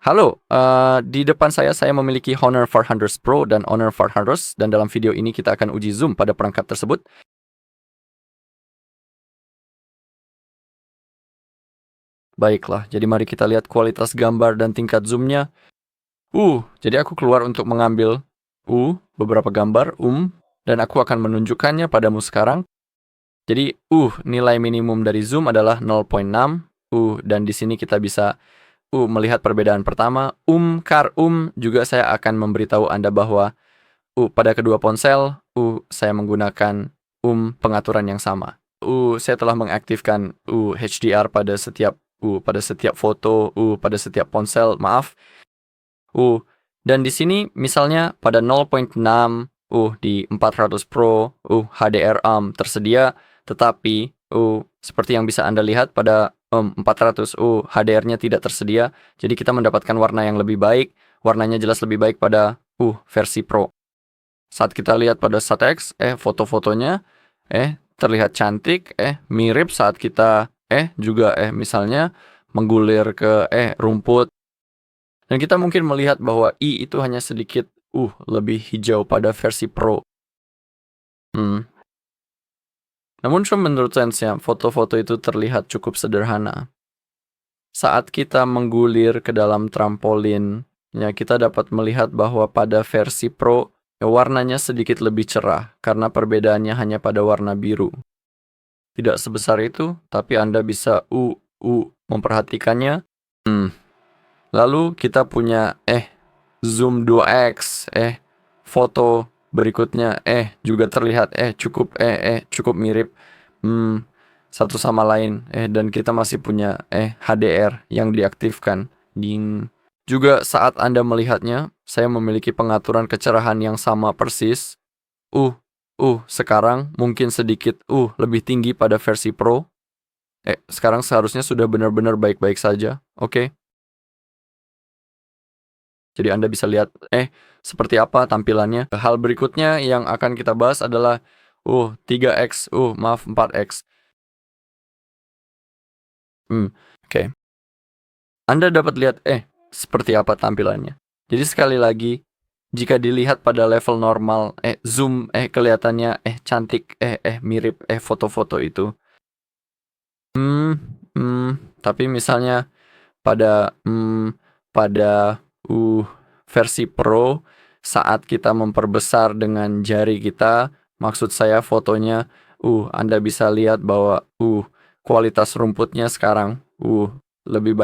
Halo, di depan saya memiliki Honor 400 Pro dan Honor 400 dan dalam video ini kita akan uji zoom pada perangkat tersebut. Baiklah, jadi mari kita lihat kualitas gambar dan tingkat zoomnya. Jadi aku keluar untuk mengambil beberapa gambar, dan aku akan menunjukkannya padamu sekarang. Jadi, nilai minimum dari zoom adalah 0,6, dan di sini kita bisa melihat perbedaan pertama. Juga saya akan memberitahu Anda bahwa pada kedua ponsel, saya menggunakan pengaturan yang sama. Saya telah mengaktifkan HDR pada setiap foto, pada setiap ponsel, maaf. Dan di sini misalnya pada 0,6 di 400 Pro HDR tersedia, tetapi seperti yang bisa Anda lihat pada 400 HDR-nya tidak tersedia. Jadi kita mendapatkan warna yang lebih baik, warnanya jelas lebih baik pada versi Pro. Saat kita lihat pada SATX, foto-fotonya terlihat cantik, mirip saat kita juga misalnya menggulir ke rumput. Dan kita mungkin melihat bahwa itu hanya sedikit lebih hijau pada versi Pro. Namun menurut saya, foto-foto itu terlihat cukup sederhana. Saat kita menggulir ke dalam trampolin, kita dapat melihat bahwa pada versi Pro, warnanya sedikit lebih cerah karena perbedaannya hanya pada warna biru. Tidak sebesar itu, tapi Anda bisa memperhatikannya. Lalu kita punya zoom 2x, foto berikutnya juga terlihat cukup mirip satu sama lain, dan kita masih punya HDR yang diaktifkan. Juga saat Anda melihatnya, saya memiliki pengaturan kecerahan yang sama persis. Sekarang mungkin sedikit lebih tinggi pada versi Pro. Sekarang seharusnya sudah benar-benar baik-baik saja. Oke. Jadi Anda bisa lihat seperti apa tampilannya. Hal berikutnya yang akan kita bahas adalah 3x, 4x. Oke. Anda dapat lihat seperti apa tampilannya. Jadi sekali lagi, jika dilihat pada level normal, zoom kelihatannya cantik, mirip foto-foto itu. Tapi misalnya pada versi Pro, saat kita memperbesar dengan jari kita, maksud saya fotonya, Anda bisa lihat bahwa kualitas rumputnya sekarang lebih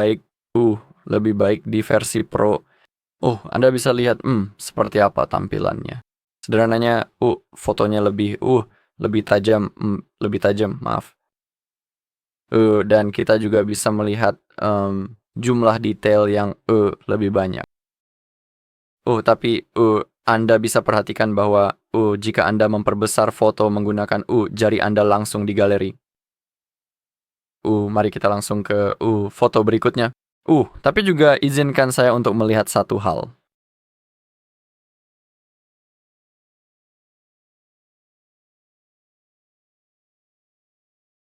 baik di versi Pro. Anda bisa lihat seperti apa tampilannya. Sederhananya, fotonya lebih tajam, maaf. Dan kita juga bisa melihat jumlah detail yang lebih banyak. Tapi Anda bisa perhatikan bahwa jika Anda memperbesar foto menggunakan jari Anda langsung di galeri. Mari kita langsung ke foto berikutnya. Tapi juga izinkan saya untuk melihat satu hal.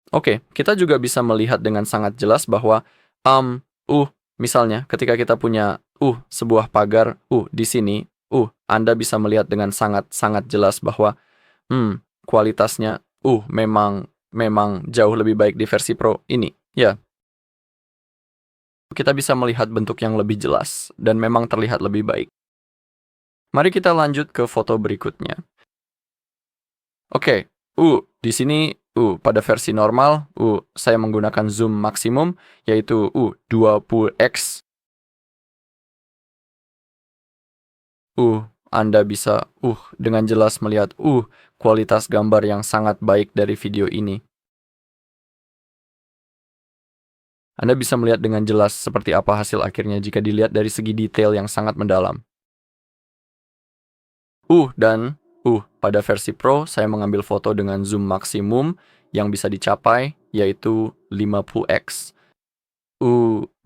Oke, kita juga bisa melihat dengan sangat jelas bahwa misalnya ketika kita punya sebuah pagar di sini, Anda bisa melihat dengan sangat jelas bahwa kualitasnya memang jauh lebih baik di versi Pro ini. Ya. Kita bisa melihat bentuk yang lebih jelas dan memang terlihat lebih baik. Mari kita lanjut ke foto berikutnya. Oke, di sini pada versi normal, saya menggunakan zoom maksimum, yaitu 20x. Anda bisa dengan jelas melihat kualitas gambar yang sangat baik dari video ini. Anda bisa melihat dengan jelas seperti apa hasil akhirnya jika dilihat dari segi detail yang sangat mendalam. Dan pada versi Pro, saya mengambil foto dengan zoom maksimum yang bisa dicapai, yaitu 50x.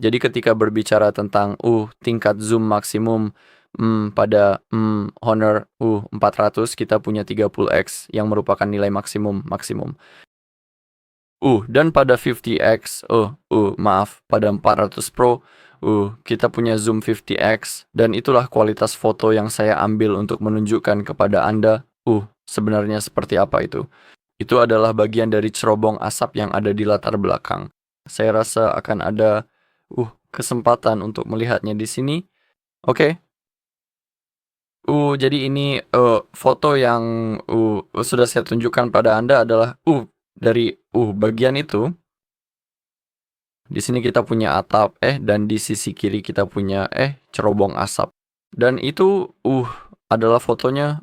Jadi ketika berbicara tentang tingkat zoom maksimum pada Honor 400, kita punya 30x yang merupakan nilai maksimum. Dan pada 50x, pada 400 Pro, kita punya zoom 50x, dan itulah kualitas foto yang saya ambil untuk menunjukkan kepada Anda, sebenarnya seperti apa itu. Itu adalah bagian dari cerobong asap yang ada di latar belakang. Saya rasa akan ada kesempatan untuk melihatnya di sini. Oke. Jadi ini foto yang sudah saya tunjukkan pada Anda adalah dari bagian itu. Di sini kita punya atap dan di sisi kiri kita punya cerobong asap. Dan itu adalah fotonya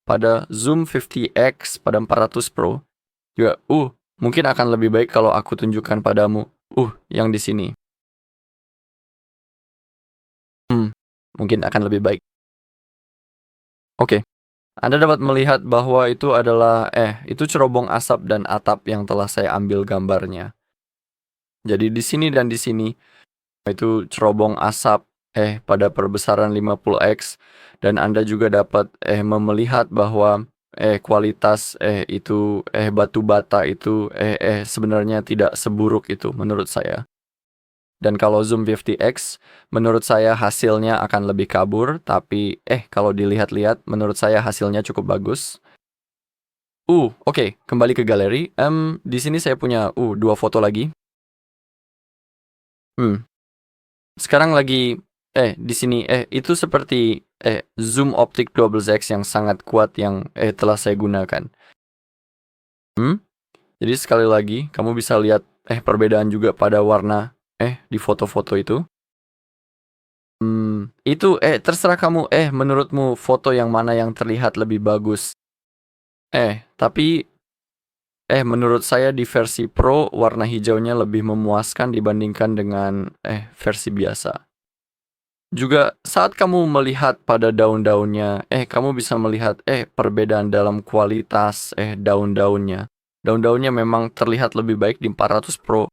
pada zoom 50x pada 400 Pro. Juga mungkin akan lebih baik kalau aku tunjukkan padamu yang di sini. Mungkin akan lebih baik. Oke. Anda dapat melihat bahwa itu adalah itu cerobong asap dan atap yang telah saya ambil gambarnya. Jadi di sini dan di sini itu cerobong asap pada perbesaran 50x, dan Anda juga dapat melihat bahwa kualitas itu batu bata itu sebenarnya tidak seburuk itu menurut saya. Dan kalau zoom 50x, menurut saya hasilnya akan lebih kabur, tapi kalau dilihat-lihat, menurut saya hasilnya cukup bagus. Oke, kembali ke galeri. Di sini saya punya 2 foto lagi. Sekarang lagi di sini itu seperti zoom optik 12x yang sangat kuat yang telah saya gunakan. Jadi sekali lagi, kamu bisa lihat perbedaan juga pada warna di foto-foto itu. Itu terserah kamu menurutmu foto yang mana yang terlihat lebih bagus. Tapi menurut saya di versi Pro warna hijaunya lebih memuaskan dibandingkan dengan versi biasa. Juga saat kamu melihat pada daun-daunnya, kamu bisa melihat perbedaan dalam kualitas daun-daunnya. Daun-daunnya memang terlihat lebih baik di 400 Pro.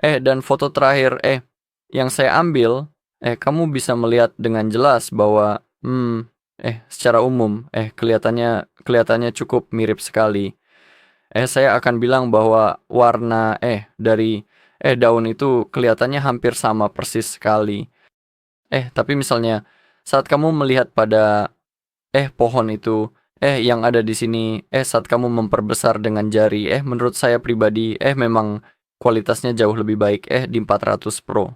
Dan foto terakhir yang saya ambil, kamu bisa melihat dengan jelas bahwa secara umum kelihatannya cukup mirip sekali. Saya akan bilang bahwa warna dari daun itu kelihatannya hampir sama persis sekali. Tapi misalnya saat kamu melihat pada pohon itu yang ada di sini, saat kamu memperbesar dengan jari, menurut saya pribadi memang kualitasnya jauh lebih baik di 400 Pro.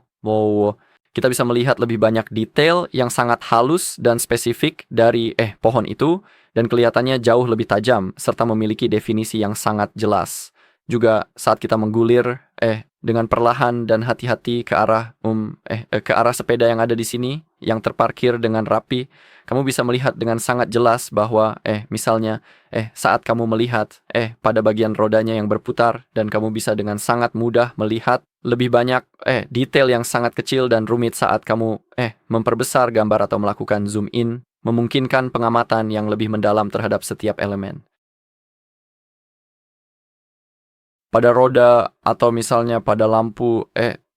Kita bisa melihat lebih banyak detail yang sangat halus dan spesifik dari pohon itu, dan kelihatannya jauh lebih tajam serta memiliki definisi yang sangat jelas. Juga saat kita menggulir dengan perlahan dan hati-hati ke arah sepeda yang ada di sini yang terparkir dengan rapi, kamu bisa melihat dengan sangat jelas bahwa misalnya saat kamu melihat pada bagian rodanya yang berputar, dan kamu bisa dengan sangat mudah melihat lebih banyak detail yang sangat kecil dan rumit saat kamu memperbesar gambar atau melakukan zoom in, memungkinkan pengamatan yang lebih mendalam terhadap setiap elemen. Pada roda atau misalnya pada lampu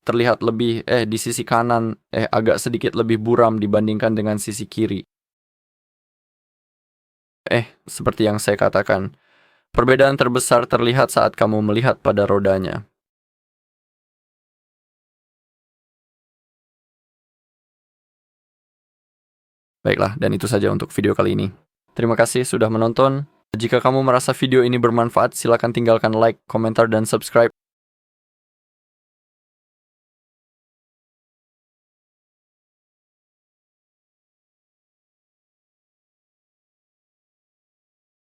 terlihat lebih di sisi kanan agak sedikit lebih buram dibandingkan dengan sisi kiri. Seperti yang saya katakan, perbedaan terbesar terlihat saat kamu melihat pada rodanya. Baiklah, dan itu saja untuk video kali ini. Terima kasih sudah menonton. Jika kamu merasa video ini bermanfaat, silakan tinggalkan like, komentar, dan subscribe.